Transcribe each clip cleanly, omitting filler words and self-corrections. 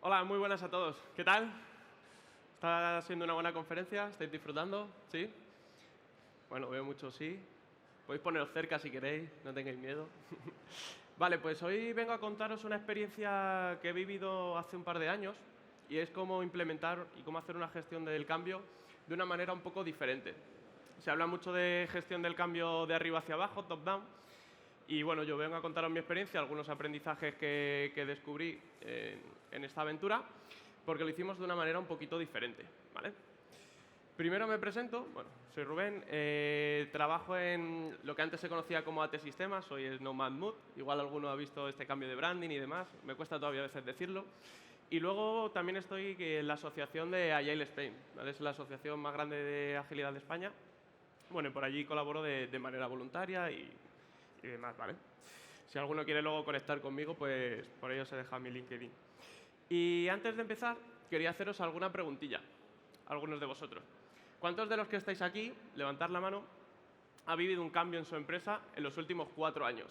Hola, muy buenas a todos. ¿Qué tal? ¿Está siendo una buena conferencia? ¿Estáis disfrutando? ¿Sí? Bueno, veo mucho sí. Podéis poneros cerca si queréis, no tengáis miedo. Vale, pues hoy vengo a contaros una experiencia que he vivido hace un par de años y es cómo implementar y cómo hacer una gestión del cambio de una manera un poco diferente. Se habla mucho de gestión del cambio de arriba hacia abajo, top-down, y bueno, yo vengo a contaros mi experiencia, algunos aprendizajes que descubrí en esta aventura, porque lo hicimos de una manera un poquito diferente, ¿vale? Primero me presento, bueno, soy Rubén, trabajo en lo que antes se conocía como AT Sistemas, soy Nomad Mood, igual alguno ha visto este cambio de branding y demás, me cuesta todavía a veces decirlo. Y luego también estoy en la asociación de Agile Spain, ¿vale? Es la asociación más grande de agilidad de España. Bueno, y por allí colaboro de manera voluntaria y demás, ¿vale? Si alguno quiere luego conectar conmigo, pues por ello se deja mi LinkedIn. Y antes de empezar, quería haceros alguna preguntilla, algunos de vosotros. ¿Cuántos de los que estáis aquí, levantar la mano, ha vivido un cambio en su empresa en los últimos 4 años?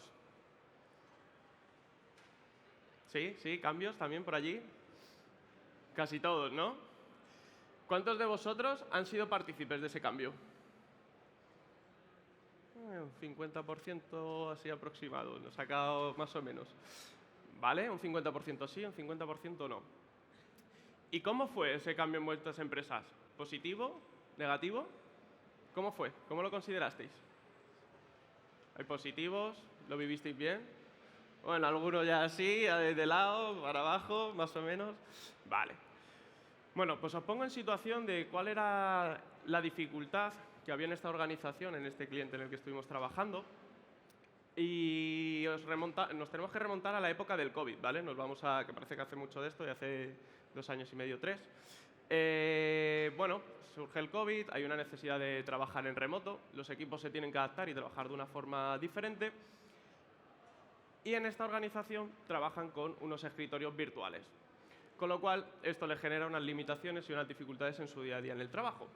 ¿Sí? ¿Sí? ¿Cambios también por allí? Casi todos, ¿no? ¿Cuántos de vosotros han sido partícipes de ese cambio? Un 50% así aproximado, nos ha sacado más o menos. ¿Vale? Un 50% sí, un 50% no. ¿Y cómo fue ese cambio en vuestras empresas? ¿Positivo? ¿Negativo? ¿Cómo fue? ¿Cómo lo considerasteis? ¿Hay positivos? ¿Lo vivisteis bien? Bueno, algunos ya así, de lado, para abajo, más o menos. Vale. Bueno, pues os pongo en situación de cuál era la dificultad que había en esta organización, en este cliente en el que estuvimos trabajando. Y nos tenemos que remontar a la época del COVID, ¿vale? Nos vamos a, que parece que hace mucho de esto, y hace 2 años y medio, 3. Bueno, surge el COVID, hay una necesidad de trabajar en remoto, los equipos se tienen que adaptar y trabajar de una forma diferente. Y en esta organización trabajan con unos escritorios virtuales. Con lo cual, esto les genera unas limitaciones y unas dificultades en su día a día en el trabajo.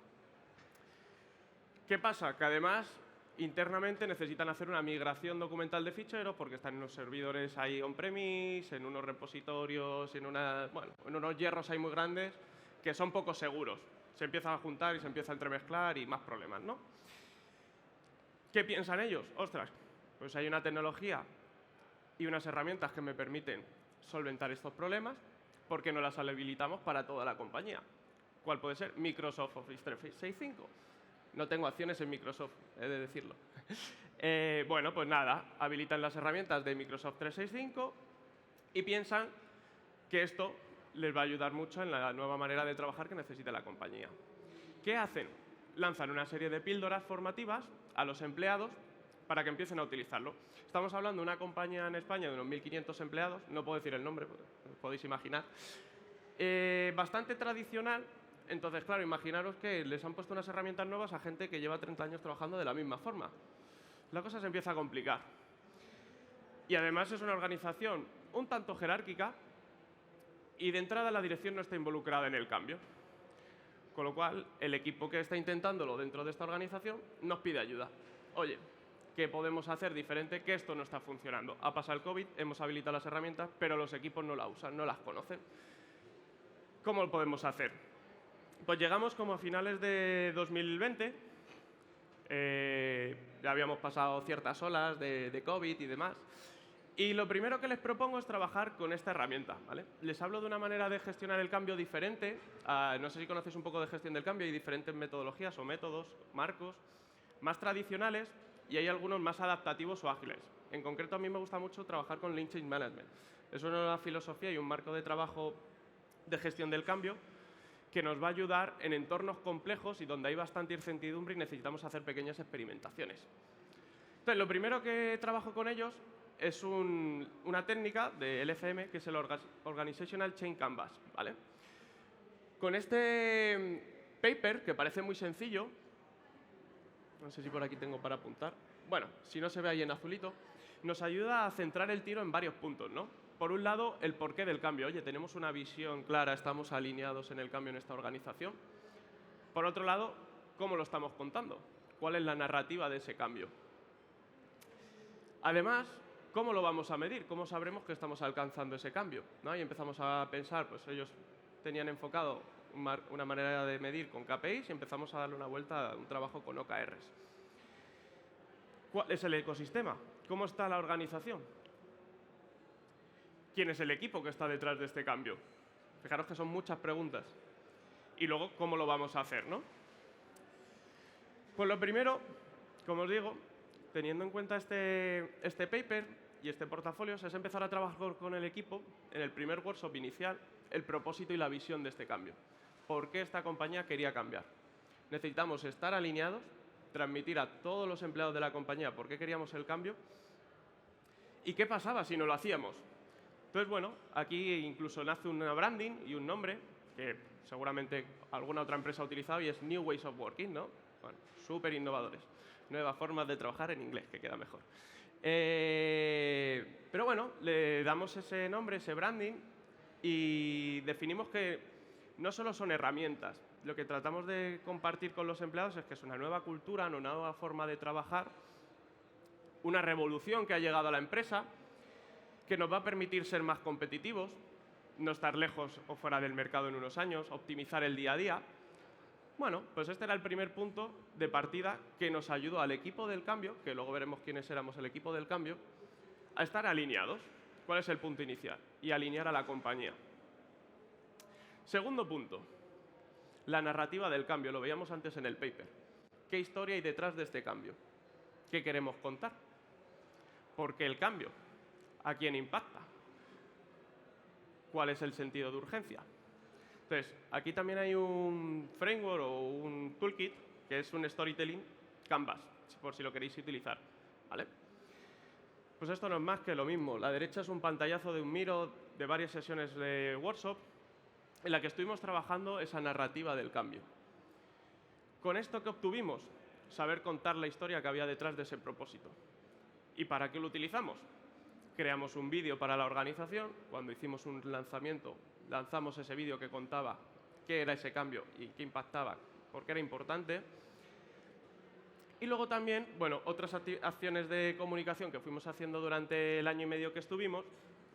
¿Qué pasa? Que además, internamente necesitan hacer una migración documental de ficheros porque están en unos servidores ahí on-premise, en unos repositorios, en unos hierros ahí muy grandes que son poco seguros. Se empiezan a juntar y se empieza a entremezclar y más problemas, ¿no? ¿Qué piensan ellos? Ostras, pues hay una tecnología y unas herramientas que me permiten solventar estos problemas, ¿por qué no las habilitamos para toda la compañía? ¿Cuál puede ser? Microsoft Office 365. No tengo acciones en Microsoft, he de decirlo. Bueno, pues nada, habilitan las herramientas de Microsoft 365 y piensan que esto les va a ayudar mucho en la nueva manera de trabajar que necesita la compañía. ¿Qué hacen? Lanzan una serie de píldoras formativas a los empleados para que empiecen a utilizarlo. Estamos hablando de una compañía en España de unos 1.500 empleados, no puedo decir el nombre, podéis imaginar, bastante tradicional. Entonces, claro, imaginaros que les han puesto unas herramientas nuevas a gente que lleva 30 años trabajando de la misma forma. La cosa se empieza a complicar. Y además es una organización un tanto jerárquica y de entrada la dirección no está involucrada en el cambio. Con lo cual, el equipo que está intentándolo dentro de esta organización nos pide ayuda. Oye, ¿qué podemos hacer diferente? Que esto no está funcionando. Ha pasado el COVID, hemos habilitado las herramientas, pero los equipos no las usan, no las conocen. ¿Cómo lo podemos hacer? Pues llegamos como a finales de 2020, ya habíamos pasado ciertas olas de COVID y demás, y lo primero que les propongo es trabajar con esta herramienta, ¿vale? Les hablo de una manera de gestionar el cambio diferente, no sé si conocéis un poco de gestión del cambio, hay diferentes metodologías o métodos, marcos, más tradicionales y hay algunos más adaptativos o ágiles. En concreto a mí me gusta mucho trabajar con Lean Change Management. Es una filosofía y un marco de trabajo de gestión del cambio que nos va a ayudar en entornos complejos y donde hay bastante incertidumbre y necesitamos hacer pequeñas experimentaciones. Entonces, lo primero que trabajo con ellos es una técnica de LCM que es el Organizational Change Canvas, ¿vale? Con este paper, que parece muy sencillo, no sé si por aquí tengo para apuntar, bueno, si no se ve ahí en azulito, nos ayuda a centrar el tiro en varios puntos, ¿no? Por un lado, el porqué del cambio. Oye, tenemos una visión clara, estamos alineados en el cambio en esta organización. Por otro lado, ¿cómo lo estamos contando? ¿Cuál es la narrativa de ese cambio? Además, ¿Cómo lo vamos a medir? ¿Cómo sabremos que estamos alcanzando ese cambio? ¿No? Y empezamos a pensar, pues ellos tenían enfocado una manera de medir con KPIs y empezamos a darle una vuelta a un trabajo con OKRs. ¿Cuál es el ecosistema? ¿Cómo está la organización? ¿Quién es el equipo que está detrás de este cambio? Fijaros que son muchas preguntas. Y luego, ¿cómo lo vamos a hacer, no? Pues lo primero, como os digo, teniendo en cuenta este paper y este portafolio, es empezar a trabajar con el equipo en el primer workshop inicial, el propósito y la visión de este cambio. ¿Por qué esta compañía quería cambiar? Necesitamos estar alineados, transmitir a todos los empleados de la compañía por qué queríamos el cambio y qué pasaba si no lo hacíamos. Entonces, bueno, aquí incluso nace una branding y un nombre que seguramente alguna otra empresa ha utilizado y es New Ways of Working, ¿no? Bueno, súper innovadores. Nuevas formas de trabajar en inglés, que queda mejor. Pero bueno, le damos ese nombre, ese branding, y definimos que no solo son herramientas. Lo que tratamos de compartir con los empleados es que es una nueva cultura, una nueva forma de trabajar, una revolución que ha llegado a la empresa, que nos va a permitir ser más competitivos, no estar lejos o fuera del mercado en unos años, optimizar el día a día. Bueno, pues este era el primer punto de partida que nos ayudó al equipo del cambio, que luego veremos quiénes éramos el equipo del cambio, a estar alineados. ¿Cuál es el punto inicial? Y alinear a la compañía. Segundo punto, la narrativa del cambio. Lo veíamos antes en el paper. ¿Qué historia hay detrás de este cambio? ¿Qué queremos contar? ¿Por qué el cambio? ¿A quién impacta? ¿Cuál es el sentido de urgencia? Entonces, aquí también hay un framework o un toolkit que es un storytelling Canvas, por si lo queréis utilizar, ¿vale? Pues esto no es más que lo mismo. La derecha es un pantallazo de un Miro de varias sesiones de workshop en la que estuvimos trabajando esa narrativa del cambio. ¿Con esto qué obtuvimos? Saber contar la historia que había detrás de ese propósito. ¿Y para qué lo utilizamos? Creamos un vídeo para la organización. Cuando hicimos un lanzamiento, lanzamos ese vídeo que contaba qué era ese cambio y qué impactaba, por qué era importante. Y luego también, bueno, otras acciones de comunicación que fuimos haciendo durante el año y medio que estuvimos,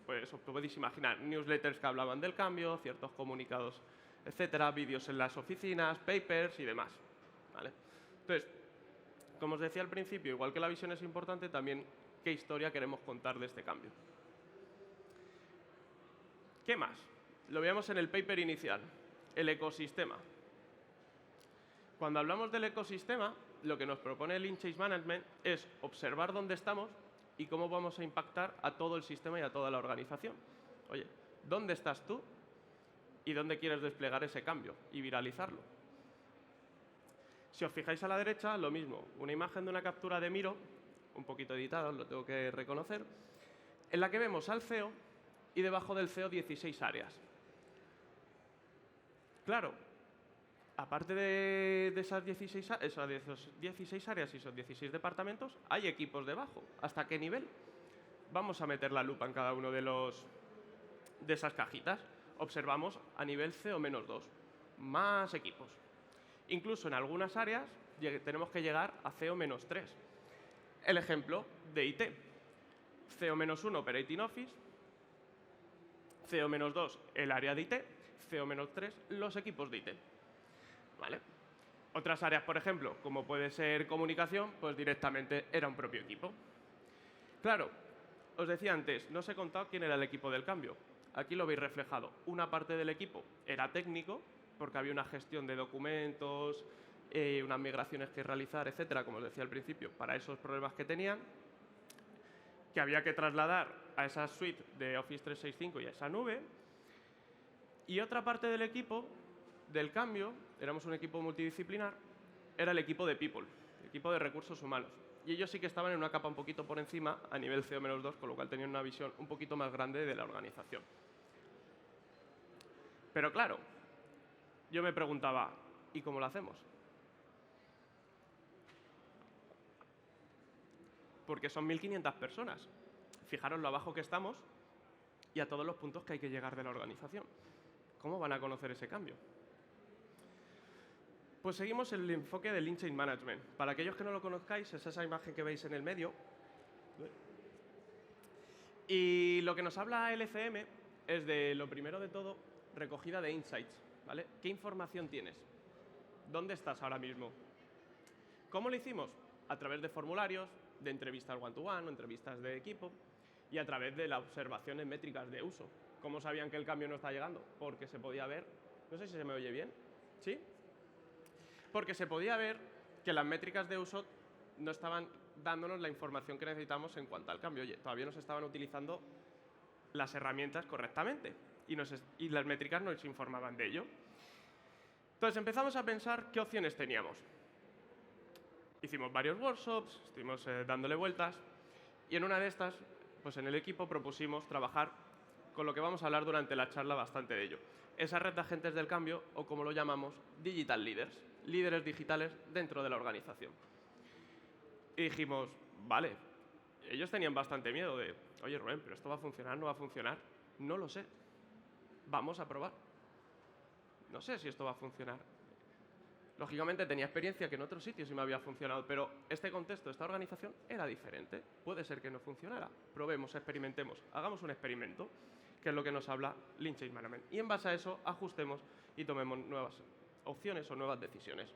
pues os podéis imaginar, newsletters que hablaban del cambio, ciertos comunicados, etcétera, vídeos en las oficinas, papers y demás, ¿vale? Entonces, como os decía al principio, igual que la visión es importante, también qué historia queremos contar de este cambio. ¿Qué más? Lo veíamos en el paper inicial, el ecosistema. Cuando hablamos del ecosistema, lo que nos propone el Lean Change Management es observar dónde estamos y cómo vamos a impactar a todo el sistema y a toda la organización. Oye, ¿dónde estás tú y dónde quieres desplegar ese cambio y viralizarlo? Si os fijáis a la derecha, lo mismo, una imagen de una captura de Miro, un poquito editada, os lo tengo que reconocer, en la que vemos al CEO y debajo del CEO 16 áreas. Claro, aparte de esos 16 áreas y esos 16 departamentos, hay equipos debajo. ¿Hasta qué nivel? Vamos a meter la lupa en cada uno de esas cajitas. Observamos a nivel CO-2, más equipos. Incluso en algunas áreas tenemos que llegar a CO-3. El ejemplo de IT. CO-1 Operating Office, CO-2 el área de IT, CO-3 los equipos de IT. ¿Vale? Otras áreas, por ejemplo, como puede ser comunicación, pues directamente era un propio equipo. Claro, os decía antes, no os he contado quién era el equipo del cambio. Aquí lo veis reflejado. Una parte del equipo era técnico, porque había una gestión de documentos, unas migraciones que realizar, etcétera, como os decía al principio, para esos problemas que tenían, que había que trasladar a esa suite de Office 365 y a esa nube. Y otra parte del equipo del cambio, éramos un equipo multidisciplinar, era el equipo de People, el equipo de recursos humanos. Y ellos sí que estaban en una capa un poquito por encima, a nivel CO-2, con lo cual tenían una visión un poquito más grande de la organización. Pero claro, yo me preguntaba, ¿y cómo lo hacemos? Porque son 1.500 personas. Fijaros lo abajo que estamos y a todos los puntos que hay que llegar de la organización. ¿Cómo van a conocer ese cambio? Pues seguimos el enfoque del Lean Change Management. Para aquellos que no lo conozcáis, es esa imagen que veis en el medio. Y lo que nos habla LCM es de, lo primero de todo, recogida de insights, ¿vale? ¿Qué información tienes? ¿Dónde estás ahora mismo? ¿Cómo lo hicimos? A través de formularios, de entrevistas one-to-one o entrevistas de equipo y a través de las observaciones métricas de uso. ¿Cómo sabían que el cambio no está llegando? Porque se podía ver, no sé si se me oye bien, ¿sí? Porque se podía ver que las métricas de uso no estaban dándonos la información que necesitamos en cuanto al cambio. Oye, todavía no se estaban utilizando las herramientas correctamente y las métricas nos informaban de ello. Entonces empezamos a pensar qué opciones teníamos. Hicimos varios workshops, estuvimos dándole vueltas y en una de estas, pues en el equipo propusimos trabajar con lo que vamos a hablar durante la charla bastante de ello. Esa red de agentes del cambio, o como lo llamamos, Digital Leaders, líderes digitales dentro de la organización. Y dijimos, vale, ellos tenían bastante miedo de, oye Rubén, pero esto va a funcionar, no va a funcionar. No lo sé, vamos a probar. No sé si esto va a funcionar. Lógicamente tenía experiencia que en otros sitios sí me había funcionado, pero este contexto, esta organización era diferente. Puede ser que no funcionara. Probemos, experimentemos, hagamos un experimento, que es lo que nos habla Lean Change Management. Y en base a eso ajustemos y tomemos nuevas opciones o nuevas decisiones.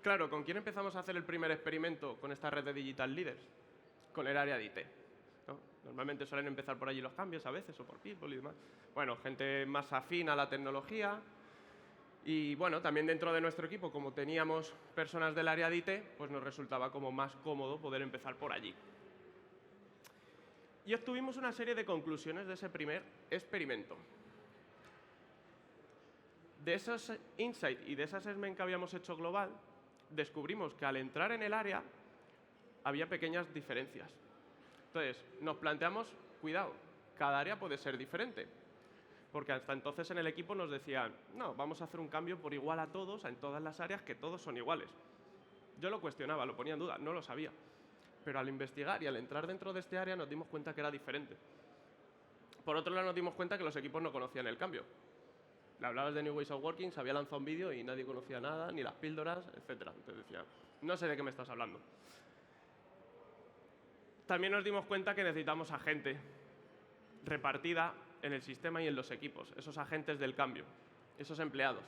Claro, ¿con quién empezamos a hacer el primer experimento con esta red de Digital Leaders? Con el área de IT, ¿no? Normalmente suelen empezar por allí los cambios a veces, o por People y demás. Bueno, gente más afín a la tecnología. Y bueno, también dentro de nuestro equipo, como teníamos personas del área de IT, pues nos resultaba como más cómodo poder empezar por allí. Y obtuvimos una serie de conclusiones de ese primer experimento. De esos insights y de ese assessment que habíamos hecho global, descubrimos que al entrar en el área había pequeñas diferencias. Entonces, nos planteamos, cuidado, cada área puede ser diferente. Porque hasta entonces en el equipo nos decían, no, vamos a hacer un cambio por igual a todos, en todas las áreas, que todos son iguales. Yo lo cuestionaba, lo ponía en duda, no lo sabía. Pero al investigar y al entrar dentro de este área nos dimos cuenta que era diferente. Por otro lado nos dimos cuenta que los equipos no conocían el cambio. Le hablabas de New Ways of Working, se había lanzado un vídeo y nadie conocía nada, ni las píldoras, etc. Entonces decía, no sé de qué me estás hablando. También nos dimos cuenta que necesitamos a gente repartida en el sistema y en los equipos, esos agentes del cambio, esos empleados.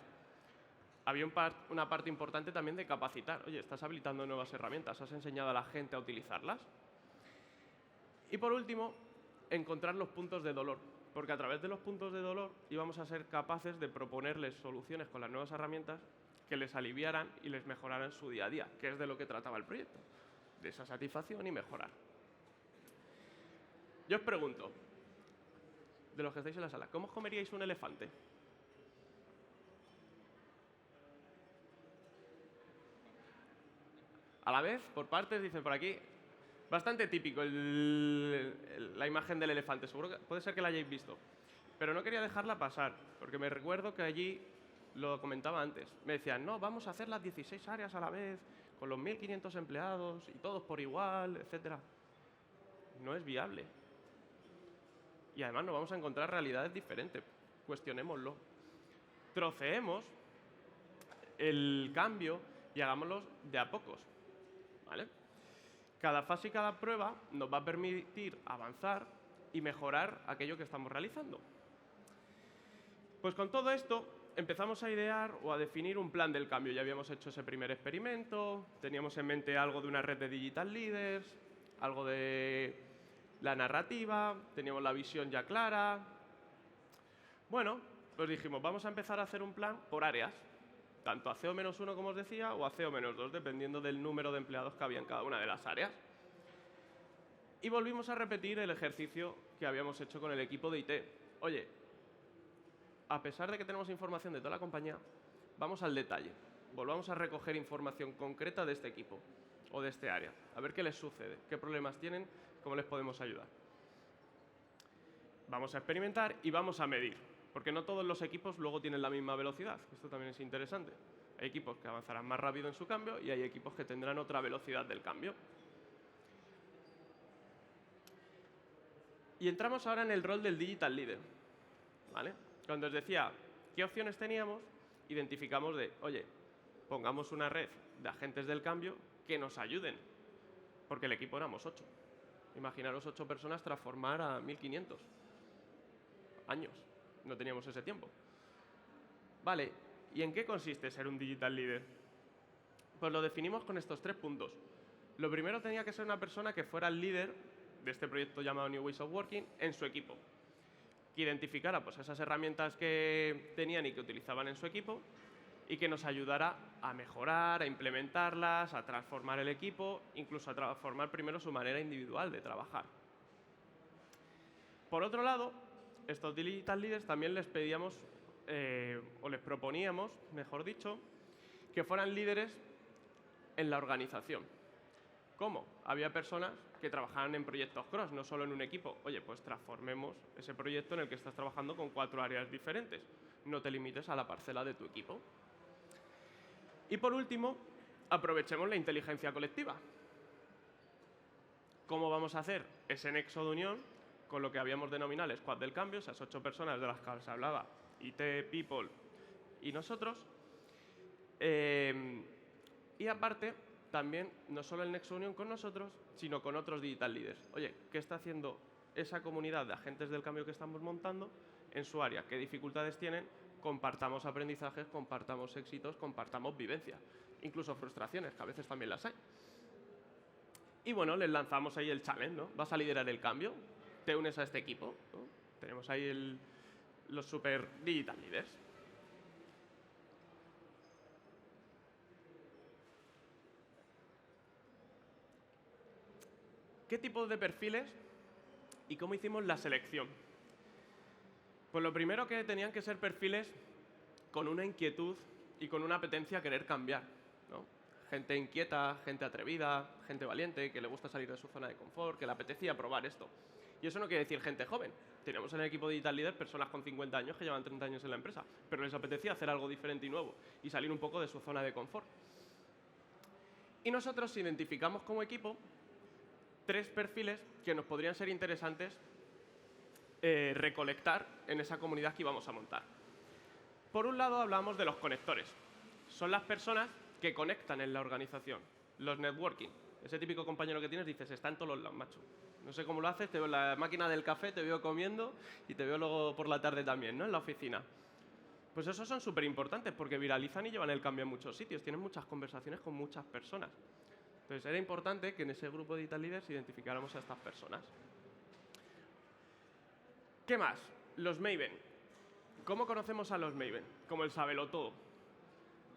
Había una parte importante también de capacitar. Oye, estás habilitando nuevas herramientas, has enseñado a la gente a utilizarlas. Y por último, encontrar los puntos de dolor, porque a través de los puntos de dolor íbamos a ser capaces de proponerles soluciones con las nuevas herramientas que les aliviaran y les mejoraran su día a día, que es de lo que trataba el proyecto, de esa satisfacción y mejorar. Yo os pregunto, de los que estáis en la sala, ¿cómo os comeríais un elefante? A la vez, por partes, dicen por aquí. Bastante típico la imagen del elefante. Seguro que puede ser que la hayáis visto. Pero no quería dejarla pasar, porque me recuerdo que allí, lo comentaba antes, me decían, no, vamos a hacer las 16 áreas a la vez, con los 1.500 empleados, y todos por igual, etc. No es viable. Y además nos vamos a encontrar realidades diferentes. Cuestionémoslo. Troceemos el cambio y hagámoslo de a pocos, ¿vale? Cada fase y cada prueba nos va a permitir avanzar y mejorar aquello que estamos realizando. Pues con todo esto empezamos a idear o a definir un plan del cambio. Ya habíamos hecho ese primer experimento, teníamos en mente algo de una red de Digital Leaders, algo de la narrativa, teníamos la visión ya clara. Bueno, pues dijimos, vamos a empezar a hacer un plan por áreas, tanto a CO-1, como os decía, o a CO-2, dependiendo del número de empleados que había en cada una de las áreas. Y volvimos a repetir el ejercicio que habíamos hecho con el equipo de IT. Oye, a pesar de que tenemos información de toda la compañía, vamos al detalle. Volvamos a recoger información concreta de este equipo o de este área, a ver qué les sucede, qué problemas tienen, cómo les podemos ayudar. Vamos a experimentar y vamos a medir, porque no todos los equipos luego tienen la misma velocidad. Esto también es interesante. Hay equipos que avanzarán más rápido en su cambio y hay equipos que tendrán otra velocidad del cambio. Y entramos ahora en el rol del Digital Leader, ¿vale? Cuando os decía qué opciones teníamos, identificamos de, oye, pongamos una red de agentes del cambio que nos ayuden, porque el equipo éramos 8. Imaginaros 8 personas transformar a 1500 años. No teníamos ese tiempo. Vale, ¿y en qué consiste ser un digital leader? Pues lo definimos con estos 3 puntos. Lo primero tenía que ser una persona que fuera el líder de este proyecto llamado New Ways of Working en su equipo. Que identificara pues, esas herramientas que tenían y que utilizaban en su equipo y que nos ayudara a mejorar, a implementarlas, a transformar el equipo, incluso a transformar primero su manera individual de trabajar. Por otro lado, estos digital leaders también les pedíamos, o les proponíamos, mejor dicho, que fueran líderes en la organización. ¿Cómo? Había personas que trabajaban en proyectos cross, no solo en un equipo. Oye, pues transformemos ese proyecto en el que estás trabajando con 4 áreas diferentes. No te limites a la parcela de tu equipo. Y por último, aprovechemos la inteligencia colectiva. ¿Cómo vamos a hacer ese nexo de unión con lo que habíamos denominado el squad del cambio, esas 8 personas de las que os hablaba, IT, People y nosotros? Y aparte, también, no solo el nexo de unión con nosotros, sino con otros digital leaders. Oye, ¿qué está haciendo esa comunidad de agentes del cambio que estamos montando en su área? ¿Qué dificultades tienen? Compartamos aprendizajes, compartamos éxitos, compartamos vivencias, incluso frustraciones, que a veces también las hay. Y bueno, les lanzamos ahí el challenge, ¿no? ¿Vas a liderar el cambio? ¿Te unes a este equipo? ¿No? Tenemos ahí los super digital leaders. ¿Qué tipo de perfiles y cómo hicimos la selección? Pues lo primero que tenían que ser perfiles con una inquietud y con una apetencia a querer cambiar, ¿no? Gente inquieta, gente atrevida, gente valiente, que le gusta salir de su zona de confort, que le apetecía probar esto. Y eso no quiere decir gente joven. Tenemos en el equipo Digital Leader personas con 50 años que llevan 30 años en la empresa, pero les apetecía hacer algo diferente y nuevo y salir un poco de su zona de confort. Y nosotros identificamos como equipo 3 perfiles que nos podrían ser interesantes recolectar en esa comunidad que íbamos a montar. Por un lado, hablamos de los conectores. Son las personas que conectan en la organización, los networking. Ese típico compañero que tienes, dices, está en todos los lados, macho. No sé cómo lo haces, te veo en la máquina del café, te veo comiendo y te veo luego por la tarde también, ¿no? En la oficina. Pues esos son súper importantes porque viralizan y llevan el cambio en muchos sitios. Tienen muchas conversaciones con muchas personas. Entonces era importante que en ese grupo de Digital Leaders identificáramos a estas personas. ¿Qué más? Los Maven. ¿Cómo conocemos a los Maven? Como el sabelotodo.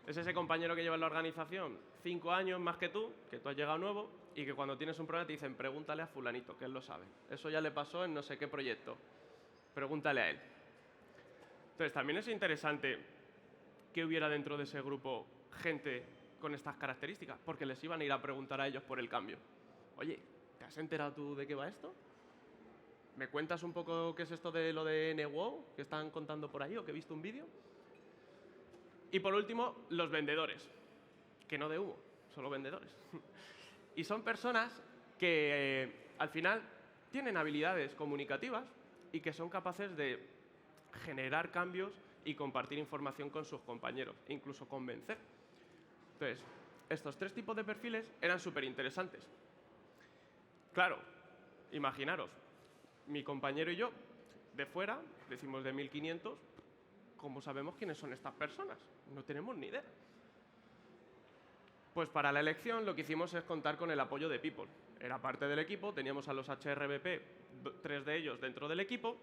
Es ese compañero que lleva en la organización 5 años más que tú has llegado nuevo, y que cuando tienes un problema te dicen, pregúntale a fulanito, que él lo sabe. Eso ya le pasó en no sé qué proyecto. Pregúntale a él. Entonces también es interesante que hubiera dentro de ese grupo gente con estas características, porque les iban a ir a preguntar a ellos por el cambio. Oye, ¿te has enterado tú de qué va esto? ¿Me cuentas un poco qué es esto de lo de NWO que están contando por ahí o que he visto un vídeo? Y por último, los vendedores, que no de humo, solo vendedores. Y son personas que al final tienen habilidades comunicativas y que son capaces de generar cambios y compartir información con sus compañeros, e incluso convencer. Entonces, estos 3 tipos de perfiles eran súper interesantes. Claro, imaginaros, mi compañero y yo, de fuera, decimos de 1500, ¿cómo sabemos quiénes son estas personas? No tenemos ni idea. Pues para la elección lo que hicimos es contar con el apoyo de People. Era parte del equipo, teníamos a los HRBP, 3 de ellos dentro del equipo,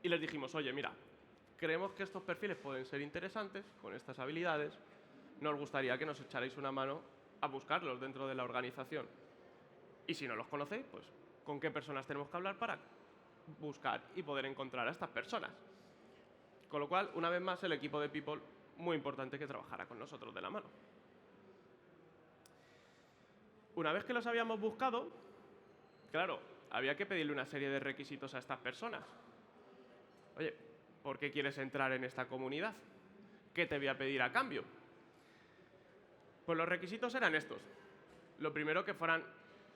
y les dijimos, oye, mira, creemos que estos perfiles pueden ser interesantes, con estas habilidades, nos gustaría que nos echarais una mano a buscarlos dentro de la organización. Y si no los conocéis, pues, ¿con qué personas tenemos que hablar para buscar y poder encontrar a estas personas? Con lo cual, una vez más, el equipo de People, muy importante que trabajara con nosotros de la mano. Una vez que los habíamos buscado, claro, había que pedirle una serie de requisitos a estas personas. Oye, ¿por qué quieres entrar en esta comunidad? ¿Qué te voy a pedir a cambio? Pues los requisitos eran estos. Lo primero, que fueran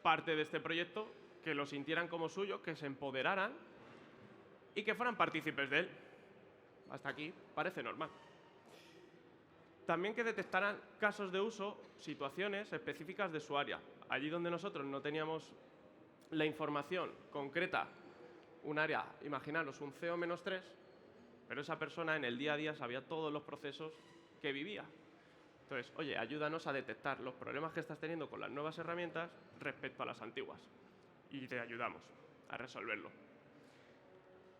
parte de este proyecto, que lo sintieran como suyo, que se empoderaran y que fueran partícipes de él. Hasta aquí parece normal. También que detectaran casos de uso, situaciones específicas de su área. Allí donde nosotros no teníamos la información concreta, un área, imaginaros, un CO-3, pero esa persona en el día a día sabía todos los procesos que vivía. Entonces, oye, ayúdanos a detectar los problemas que estás teniendo con las nuevas herramientas respecto a las antiguas. Y te ayudamos a resolverlo.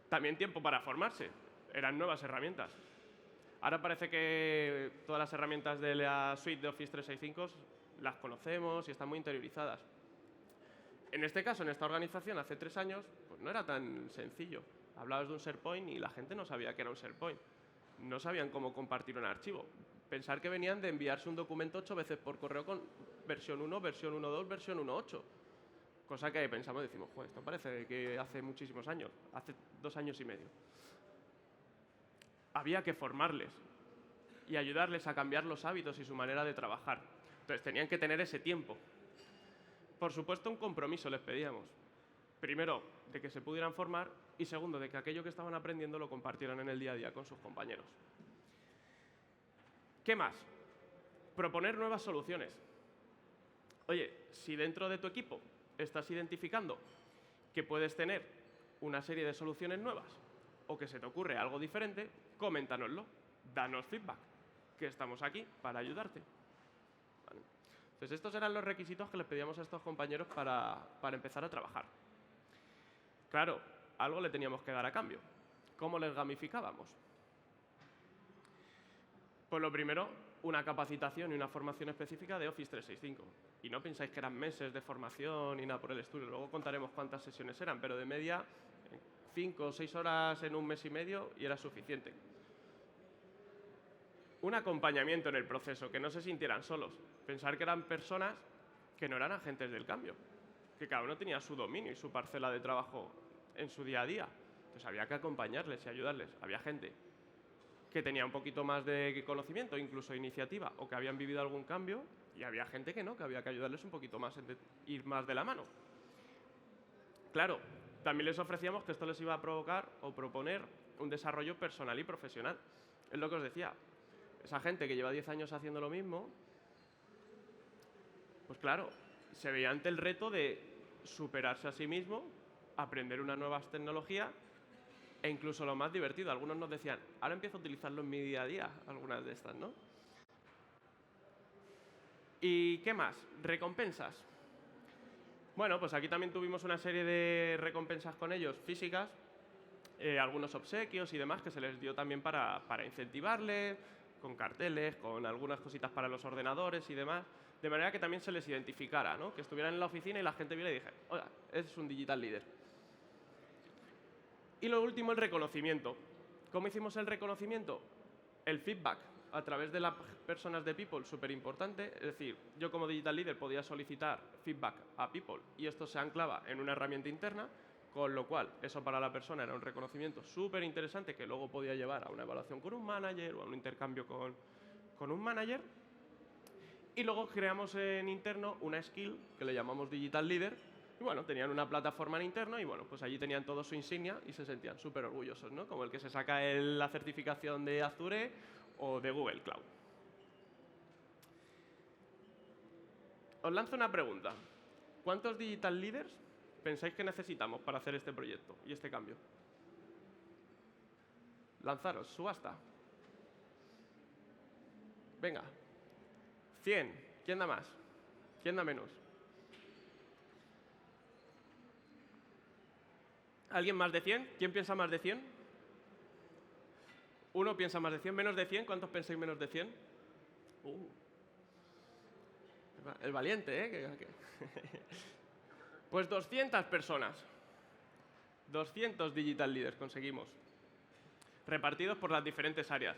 También tiempo para formarse. Eran nuevas herramientas. Ahora parece que todas las herramientas de la suite de Office 365 las conocemos y están muy interiorizadas. En este caso, en esta organización, hace 3 años, pues no era tan sencillo. Hablabas de un SharePoint y la gente no sabía que era un SharePoint. No sabían cómo compartir un archivo. Pensar que venían de enviarse un documento 8 veces por correo con versión 1, versión 1.2, versión 1.8. Cosa que pensamos y decimos, esto parece que hace muchísimos años, hace 2 años y medio. Había que formarles y ayudarles a cambiar los hábitos y su manera de trabajar. Entonces tenían que tener ese tiempo. Por supuesto, un compromiso les pedíamos. Primero, de que se pudieran formar y segundo, de que aquello que estaban aprendiendo lo compartieran en el día a día con sus compañeros. ¿Qué más? Proponer nuevas soluciones. Oye, si dentro de tu equipo estás identificando que puedes tener una serie de soluciones nuevas o que se te ocurre algo diferente, coméntanoslo, danos feedback, que estamos aquí para ayudarte. ¿Vale? Entonces, estos eran los requisitos que les pedíamos a estos compañeros para empezar a trabajar. Claro, algo le teníamos que dar a cambio. ¿Cómo les gamificábamos? Pues lo primero, una capacitación y una formación específica de Office 365. Y no pensáis que eran meses de formación ni nada por el estilo. Luego contaremos cuántas sesiones eran, pero de media 5 o 6 horas en un mes y medio y era suficiente. Un acompañamiento en el proceso, que no se sintieran solos. Pensar que eran personas que no eran agentes del cambio, que cada uno tenía su dominio y su parcela de trabajo en su día a día. Entonces había que acompañarles y ayudarles. Había gente que tenía un poquito más de conocimiento, incluso iniciativa, o que habían vivido algún cambio, y había gente que no, que había que ayudarles un poquito más, ir más de la mano. Claro, también les ofrecíamos que esto les iba a provocar o proponer un desarrollo personal y profesional. Es lo que os decía. Esa gente que lleva 10 años haciendo lo mismo, pues claro, se veía ante el reto de superarse a sí mismo, aprender unas nuevas tecnologías e incluso lo más divertido. Algunos nos decían, ahora empiezo a utilizarlo en mi día a día, algunas de estas, ¿no? ¿Y qué más? Recompensas. Bueno, pues aquí también tuvimos una serie de recompensas con ellos físicas, algunos obsequios y demás que se les dio también para incentivarles, con carteles, con algunas cositas para los ordenadores y demás, de manera que también se les identificara, ¿no? Que estuvieran en la oficina y la gente viera y dijera, oiga, es un digital leader. Y lo último, el reconocimiento. ¿Cómo hicimos el reconocimiento? El feedback a través de las personas de People, súper importante. Es decir, yo como Digital Leader podía solicitar feedback a People y esto se anclaba en una herramienta interna, con lo cual eso para la persona era un reconocimiento súper interesante que luego podía llevar a una evaluación con un manager o a un intercambio con un manager. Y luego creamos en interno una skill que le llamamos Digital Leader. Y bueno, tenían una plataforma en interno y bueno, pues allí tenían todo su insignia y se sentían súper orgullosos, ¿no? Como el que se saca la certificación de Azure o de Google Cloud. Os lanzo una pregunta. ¿Cuántos Digital Leaders pensáis que necesitamos para hacer este proyecto y este cambio? Lanzaros, subasta. Venga. 100. ¿Quién da más? ¿Quién da menos? ¿Alguien más de 100? ¿Quién piensa más de 100? Uno piensa más de 100. ¿Menos de 100? ¿Cuántos pensáis menos de 100? El valiente, ¿eh? Pues 200 personas. 200 Digital Leaders conseguimos. Repartidos por las diferentes áreas.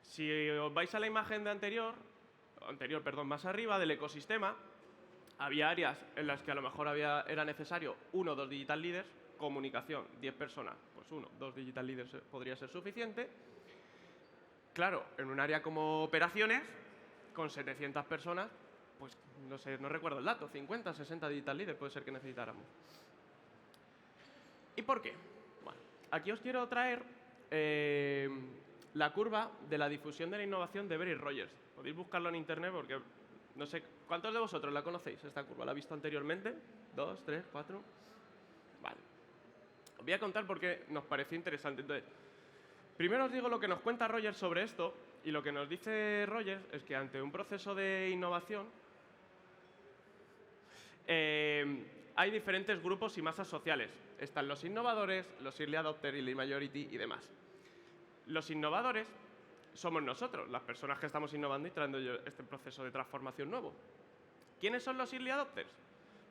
Si os vais a la imagen de más arriba del ecosistema, había áreas en las que a lo mejor era necesario 1 o 2 Digital Leaders. Comunicación, 10 personas, pues 1, 2 Digital Leaders podría ser suficiente. Claro, en un área como operaciones, con 700 personas, pues no sé, no recuerdo el dato, 50, 60 Digital Leaders puede ser que necesitáramos. ¿Y por qué? Bueno, aquí os quiero traer la curva de la difusión de la innovación de Berry Rogers. Podéis buscarlo en internet porque No sé, ¿cuántos de vosotros la conocéis, esta curva? ¿La habéis visto anteriormente? ¿2, 3, 4? Vale. Os voy a contar por qué nos pareció interesante. Entonces, primero os digo lo que nos cuenta Rogers sobre esto, y lo que nos dice Rogers es que ante un proceso de innovación hay diferentes grupos y masas sociales. Están los innovadores, los early adopters, early majority y demás. Los innovadores somos nosotros, las personas que estamos innovando y trayendo este proceso de transformación nuevo. ¿Quiénes son los early adopters?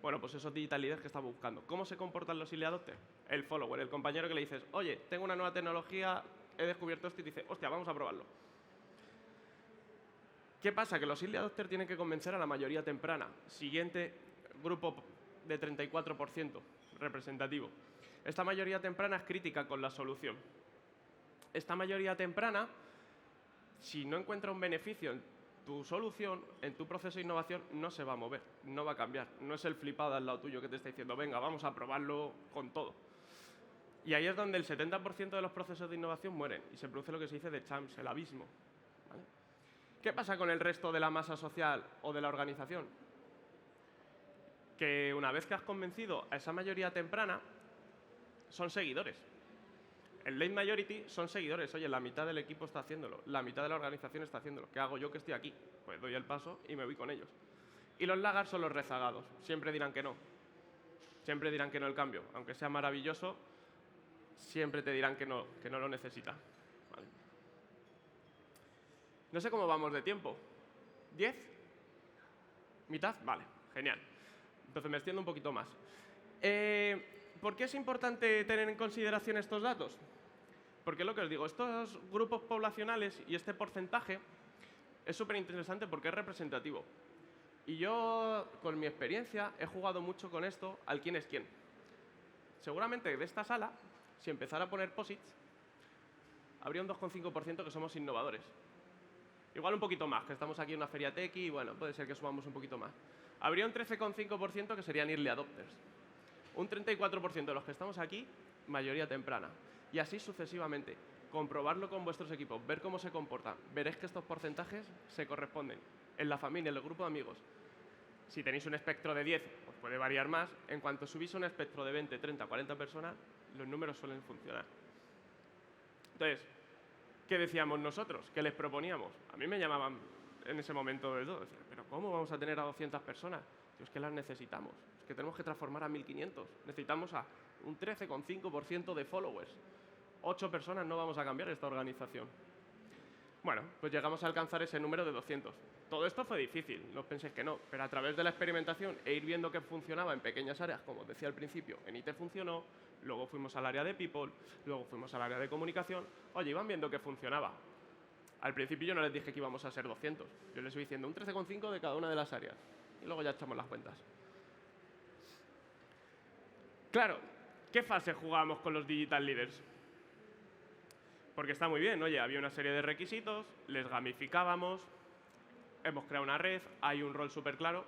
Bueno, pues esos digital leaders que estamos buscando. ¿Cómo se comportan los early adopters? El follower, el compañero que le dices, oye, tengo una nueva tecnología, he descubierto esto, y te dice, hostia, vamos a probarlo. ¿Qué pasa? Que los early adopters tienen que convencer a la mayoría temprana. Siguiente grupo de 34% representativo. Esta mayoría temprana es crítica con la solución. Esta mayoría temprana, si no encuentra un beneficio en tu solución, en tu proceso de innovación, no se va a mover, no va a cambiar. No es el flipado al lado tuyo que te está diciendo, venga, vamos a probarlo con todo. Y ahí es donde el 70% de los procesos de innovación mueren y se produce lo que se dice de chance, el abismo. ¿Vale? ¿Qué pasa con el resto de la masa social o de la organización? Que una vez que has convencido a esa mayoría temprana, son seguidores. El late majority son seguidores. Oye, la mitad del equipo está haciéndolo, la mitad de la organización está haciéndolo. ¿Qué hago yo que estoy aquí? Pues doy el paso y me voy con ellos. Y los laggards son los rezagados. Siempre dirán que no. Siempre dirán que no el cambio. Aunque sea maravilloso, siempre te dirán que no lo necesita. ¿Vale? No sé cómo vamos de tiempo. ¿10? ¿Mitad? Vale, genial. Entonces me extiendo un poquito más. ¿Por qué es importante tener en consideración estos datos? Porque es lo que os digo, estos grupos poblacionales y este porcentaje es súper interesante porque es representativo. Y yo, con mi experiencia, he jugado mucho con esto al quién es quién. Seguramente de esta sala, si empezara a poner posits, habría un 2,5% que somos innovadores. Igual un poquito más, que estamos aquí en una feria tequi y bueno, puede ser que subamos un poquito más. Habría un 13,5% que serían early adopters. Un 34% de los que estamos aquí, mayoría temprana. Y así sucesivamente. Comprobarlo con vuestros equipos, ver cómo se comportan. Veréis que estos porcentajes se corresponden en la familia, en el grupo de amigos. Si tenéis un espectro de 10, pues puede variar más. En cuanto subís un espectro de 20, 30, 40 personas, los números suelen funcionar. Entonces, ¿qué decíamos nosotros? ¿Qué les proponíamos? A mí me llamaban en ese momento de todo. ¿Pero cómo vamos a tener a 200 personas? Es que las necesitamos. Es que tenemos que transformar a 1.500. Necesitamos a un 13,5% de followers. 8 personas no vamos a cambiar esta organización. Bueno, pues llegamos a alcanzar ese número de 200. Todo esto fue difícil, no os penséis que no, pero a través de la experimentación e ir viendo que funcionaba en pequeñas áreas, como os decía al principio, en IT funcionó, luego fuimos al área de People, luego fuimos al área de comunicación. Oye, iban viendo que funcionaba. Al principio yo no les dije que íbamos a ser 200, yo les estoy diciendo un 13,5 de cada una de las áreas. Y luego ya echamos las cuentas. Claro, ¿qué fase jugábamos con los digital leaders? Porque está muy bien, oye, había una serie de requisitos, les gamificábamos, hemos creado una red, hay un rol súper claro.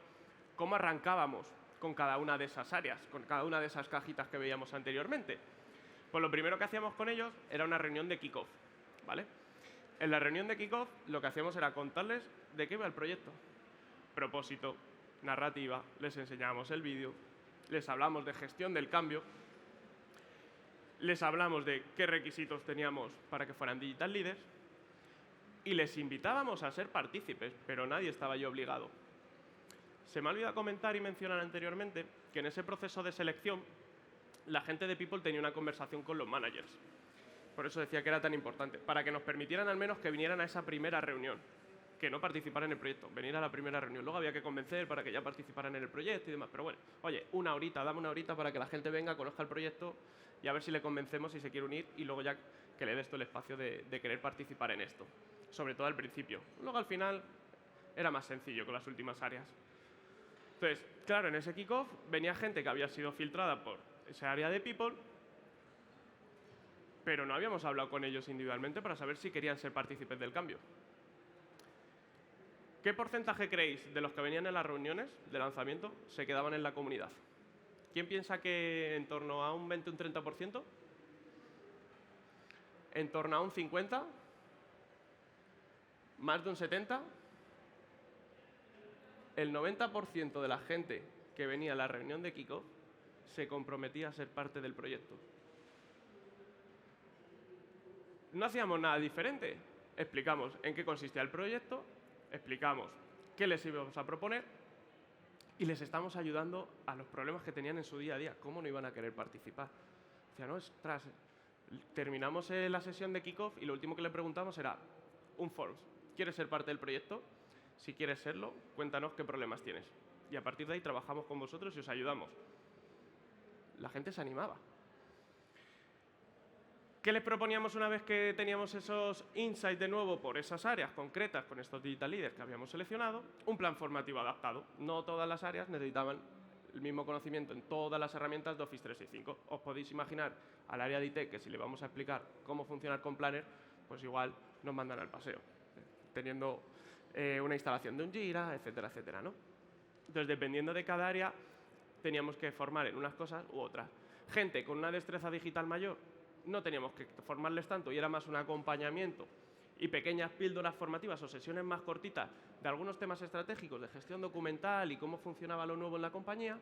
¿Cómo arrancábamos con cada una de esas áreas, con cada una de esas cajitas que veíamos anteriormente? Pues lo primero que hacíamos con ellos era una reunión de kickoff, ¿vale? En la reunión de kickoff lo que hacíamos era contarles de qué iba el proyecto. Propósito, narrativa, les enseñábamos el vídeo, les hablamos de gestión del cambio, les hablamos de qué requisitos teníamos para que fueran digital leaders y les invitábamos a ser partícipes, pero nadie estaba yo obligado. Se me ha olvidado comentar y mencionar anteriormente que en ese proceso de selección la gente de People tenía una conversación con los managers. Por eso decía que era tan importante, para que nos permitieran al menos que vinieran a esa primera reunión, que no participaran en el proyecto, venir a la primera reunión. Luego había que convencer para que ya participaran en el proyecto y demás. Pero bueno, oye, una horita, dame una horita para que la gente venga, conozca el proyecto y a ver si le convencemos si se quiere unir y luego ya que le des todo el espacio de querer participar en esto. Sobre todo al principio. Luego al final era más sencillo con las últimas áreas. Entonces, claro, en ese kickoff venía gente que había sido filtrada por esa área de People, pero no habíamos hablado con ellos individualmente para saber si querían ser partícipes del cambio. ¿Qué porcentaje creéis de los que venían en las reuniones de lanzamiento se quedaban en la comunidad? ¿Quién piensa que en torno a un 20 o un 30%? ¿En torno a un 50%? ¿Más de un 70%? el 90% de la gente que venía a la reunión de kickoff se comprometía a ser parte del proyecto. No hacíamos nada diferente. Explicamos en qué consistía el proyecto, explicamos qué les íbamos a proponer y les estamos ayudando a los problemas que tenían en su día a día. ¿Cómo no iban a querer participar? Decía, no, ostras, terminamos la sesión de kickoff y lo último que le preguntamos era un forms. ¿Quieres ser parte del proyecto? Si quieres serlo, cuéntanos qué problemas tienes. Y a partir de ahí trabajamos con vosotros y os ayudamos. La gente se animaba. ¿Qué les proponíamos una vez que teníamos esos insights de nuevo por esas áreas concretas con estos digital leaders que habíamos seleccionado? Un plan formativo adaptado. No todas las áreas necesitaban el mismo conocimiento en todas las herramientas de Office 365. Os podéis imaginar al área de IT que si le vamos a explicar cómo funcionar con Planner, pues igual nos mandan al paseo, teniendo una instalación de un Jira, etcétera, etcétera, ¿no? Entonces, dependiendo de cada área, teníamos que formar en unas cosas u otras. Gente con una destreza digital mayor, no teníamos que formarles tanto y era más un acompañamiento y pequeñas píldoras formativas o sesiones más cortitas de algunos temas estratégicos de gestión documental y cómo funcionaba lo nuevo en la compañía.